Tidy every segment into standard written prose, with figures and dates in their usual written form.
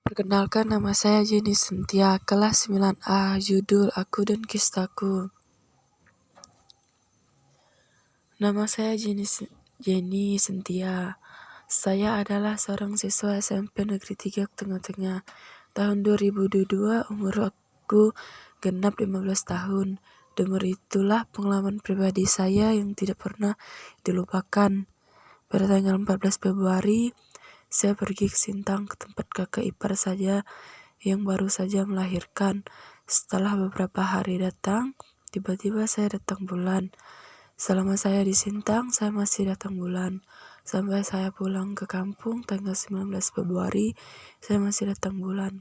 Perkenalkan, nama saya Jenny Cynthia, kelas 9A, judul Aku dan Kistaku. Nama saya Jenny Cynthia. Saya adalah seorang siswa SMP Negeri 3 Tengah-Tengah. Tahun 2022, umur aku genap 15 tahun. Dengar itulah pengalaman pribadi saya yang tidak pernah dilupakan. Pada tanggal 14 Februari, saya pergi ke Sintang ke tempat kakak ipar saya yang baru saja melahirkan. Setelah beberapa hari datang, tiba-tiba saya datang bulan. Selama saya di Sintang, saya masih datang bulan. Sampai saya pulang ke kampung tanggal 19 Februari, saya masih datang bulan.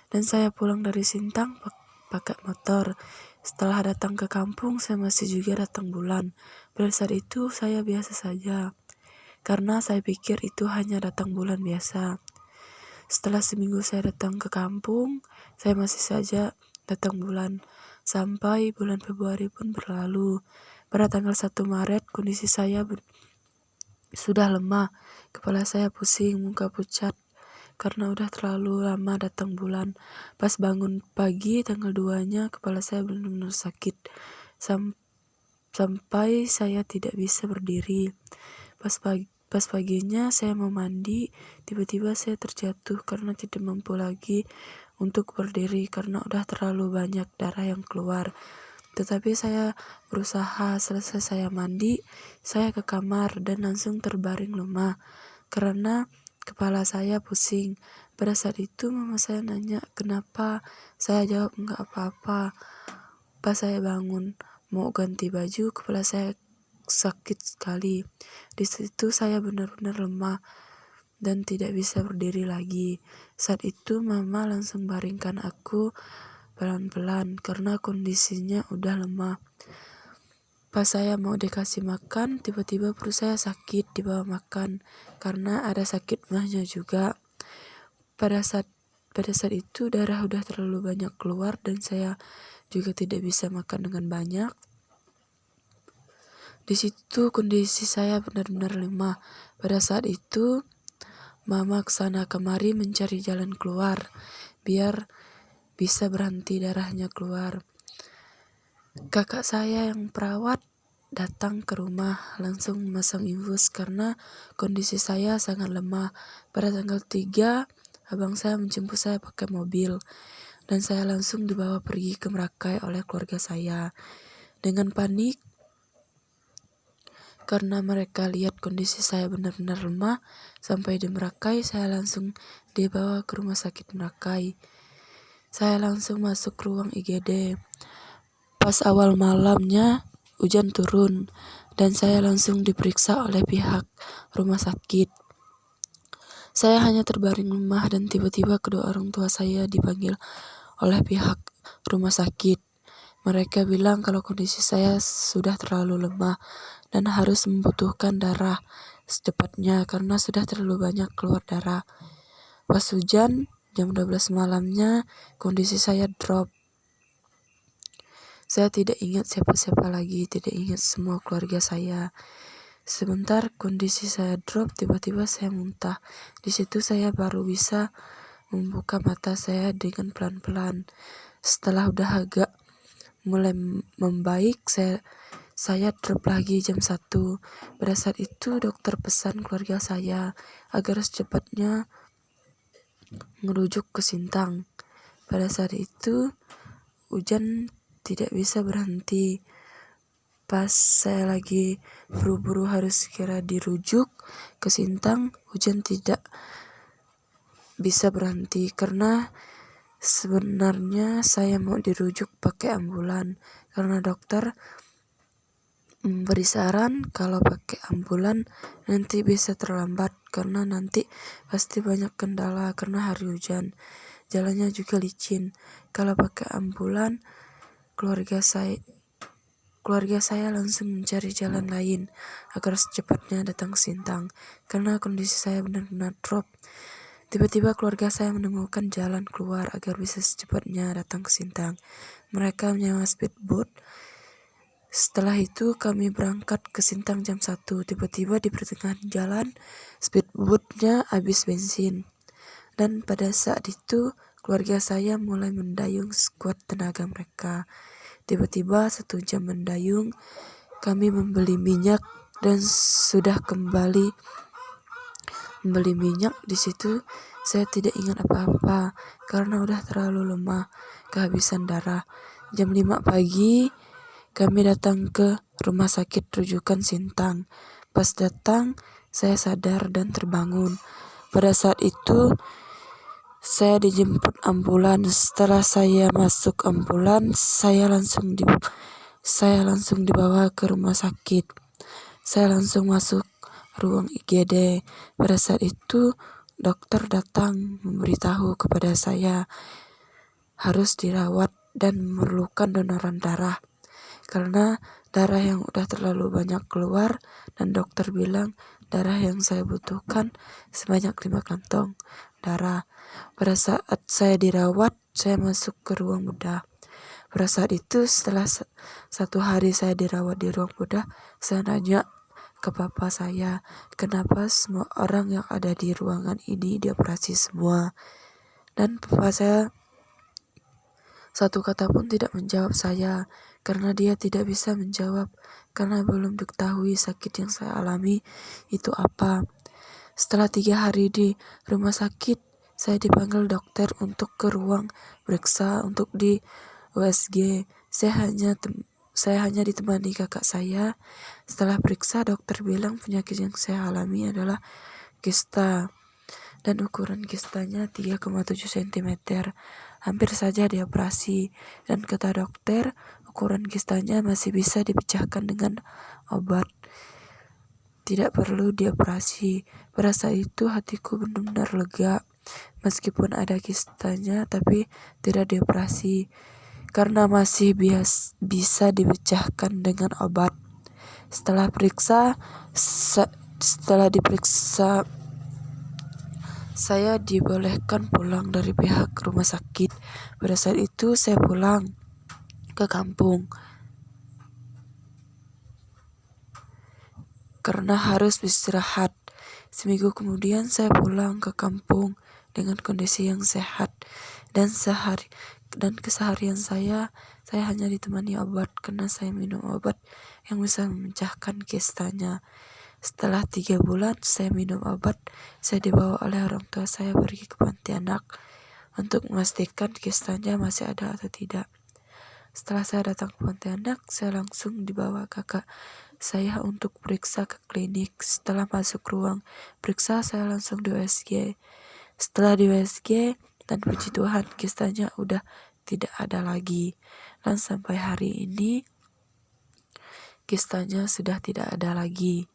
Dan saya pulang dari Sintang pakai motor. Setelah datang ke kampung, saya masih juga datang bulan. Pada saat itu saya biasa saja, karena saya pikir itu hanya datang bulan biasa. Setelah seminggu saya datang ke kampung, saya masih saja datang bulan. Sampai bulan Februari pun berlalu. Pada tanggal 1 Maret, kondisi saya sudah lemah. Kepala saya pusing, muka pucat, karena udah terlalu lama datang bulan. Pas bangun pagi tanggal 2-nya, kepala saya benar-benar sakit. Sampai saya tidak bisa berdiri. Pas paginya saya mau mandi, tiba-tiba saya terjatuh karena tidak mampu lagi untuk berdiri karena udah terlalu banyak darah yang keluar. Tetapi saya berusaha. Selesai saya mandi, saya ke kamar dan langsung terbaring lemah karena kepala saya pusing. Pada saat itu mama saya nanya kenapa, saya jawab enggak apa-apa. Pas saya bangun mau ganti baju, kepala saya sakit sekali. Di situ saya benar-benar lemah dan tidak bisa berdiri lagi. Saat itu mama langsung baringkan aku pelan-pelan karena kondisinya udah lemah. Pas saya mau dikasih makan, tiba-tiba perut saya sakit di bawah makan karena ada sakit mahnya juga. Pada saat itu darah udah terlalu banyak keluar dan saya juga tidak bisa makan dengan banyak. Di situ kondisi saya benar-benar lemah. Pada saat itu, mama kesana kemari mencari jalan keluar, biar bisa berhenti darahnya keluar. Kakak saya yang perawat datang ke rumah, langsung memasang infus karena kondisi saya sangat lemah. Pada tanggal 3, abang saya menjemput saya pakai mobil, dan saya langsung dibawa pergi ke Merakai oleh keluarga saya. Dengan panik, karena mereka lihat kondisi saya benar-benar lemah. Sampai di Merakai, saya langsung dibawa ke rumah sakit Merakai. Saya langsung masuk ruang IGD. Pas awal malamnya, hujan turun, dan saya langsung diperiksa oleh pihak rumah sakit. Saya hanya terbaring lemah dan tiba-tiba kedua orang tua saya dipanggil oleh pihak rumah sakit. Mereka bilang kalau kondisi saya sudah terlalu lemah dan harus membutuhkan darah secepatnya karena sudah terlalu banyak keluar darah. Pas hujan, jam 12 malamnya, kondisi saya drop. Saya tidak ingat siapa-siapa lagi, tidak ingat semua keluarga saya. Sebentar kondisi saya drop, tiba-tiba saya muntah. Di situ saya baru bisa membuka mata saya dengan pelan-pelan. Setelah udah agak mulai membaik, saya drop lagi jam 1. Pada saat itu dokter pesan keluarga saya agar secepatnya merujuk ke Sintang. Pada saat itu hujan tidak bisa berhenti. Pas saya lagi buru-buru harus segera dirujuk ke Sintang, hujan tidak bisa berhenti karena sebenarnya saya mau dirujuk pakai ambulan karena dokter beri saran kalau pakai ambulan nanti bisa terlambat karena nanti pasti banyak kendala karena hari hujan, jalannya juga licin. Kalau pakai ambulan, keluarga saya langsung mencari jalan lain agar secepatnya datang ke Sintang karena kondisi saya benar-benar drop. Tiba-tiba keluarga saya menemukan jalan keluar agar bisa secepatnya datang ke Sintang. Mereka menyewa speedboat. Setelah itu kami berangkat ke Sintang jam 1. Tiba-tiba di pertengahan jalan speedboatnya habis bensin Dan pada saat itu keluarga saya mulai mendayung sekuat tenaga mereka. Tiba-tiba 1 jam mendayung, kami membeli minyak dan sudah kembali membeli minyak. Di situ saya tidak ingat apa-apa karena udah terlalu lemah, kehabisan darah. Jam 5 pagi kami datang ke rumah sakit rujukan Sintang. Pas datang, saya sadar dan terbangun. Pada saat itu saya dijemput ambulans. Setelah saya masuk ambulans, saya langsung dibawa ke rumah sakit. Saya langsung masuk ruang IGD. Pada saat itu dokter datang memberitahu kepada saya harus dirawat dan memerlukan donoran darah karena darah yang udah terlalu banyak keluar, dan dokter bilang darah yang saya butuhkan sebanyak 5 kantong darah. Pada saat saya dirawat, saya masuk ke ruang bedah. Pada saat itu setelah 1 hari saya dirawat di ruang bedah, saya nanya ke papa saya, kenapa semua orang yang ada di ruangan ini dioperasi semua? Dan papa saya satu kata pun tidak menjawab saya, karena dia tidak bisa menjawab karena belum diketahui sakit yang saya alami itu apa. Setelah 3 hari di rumah sakit, saya dipanggil dokter untuk ke ruang periksa untuk di USG. Saya hanya ditemani kakak saya. Setelah periksa, dokter bilang penyakit yang saya alami adalah kista, dan ukuran kistanya 3,7 cm. Hampir saja dioperasi, dan kata dokter, ukuran kistanya masih bisa dipecahkan dengan obat. Tidak perlu dioperasi. Pada saat itu hatiku benar-benar lega. Meskipun ada kistanya, tapi tidak dioperasi karena masih bisa dipecahkan dengan obat. Setelah diperiksa, saya dibolehkan pulang dari pihak rumah sakit. Pada saat itu saya pulang ke kampung karena harus istirahat. Seminggu kemudian saya pulang ke kampung dengan kondisi yang sehat, dan keseharian saya hanya ditemani obat karena saya minum obat yang bisa memecahkan kistanya. Setelah 3 bulan saya minum obat, saya dibawa oleh orang tua saya pergi ke Pontianak untuk memastikan kistanya masih ada atau tidak. Setelah saya datang ke Pontianak, saya langsung dibawa kakak saya untuk periksa ke klinik. Setelah masuk ruang periksa, saya langsung di USG. Setelah di USG, dan puji Tuhan kistanya udah tidak ada lagi. Dan sampai hari ini kistanya sudah tidak ada lagi.